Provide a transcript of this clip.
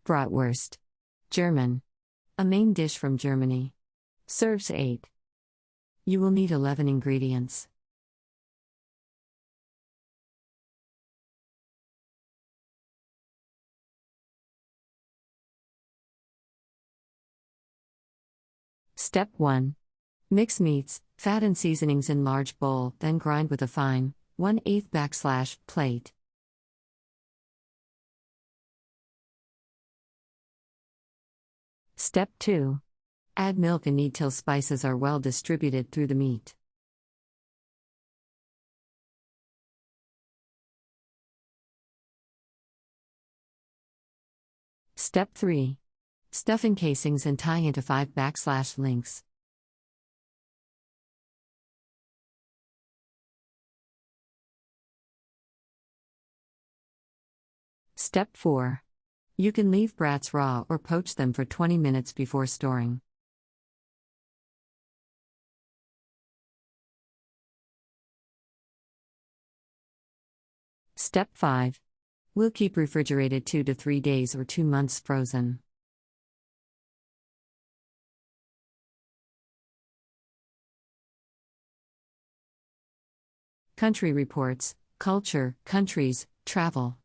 Bratwurst. German. A main dish from Germany. Serves 8. You will need 11 ingredients. Step 1. Mix meats, fat and seasonings in large bowl, then grind with a fine 1/8 plate. Step 2. Add milk and knead till spices are well distributed through the meat. Step 3. Stuff in casings and tie into 5 links. Step 4. You can leave brats raw or poach them for 20 minutes before storing. Step 5. Will keep refrigerated 2 to 3 days or 2 months frozen. Country reports, culture, countries, travel.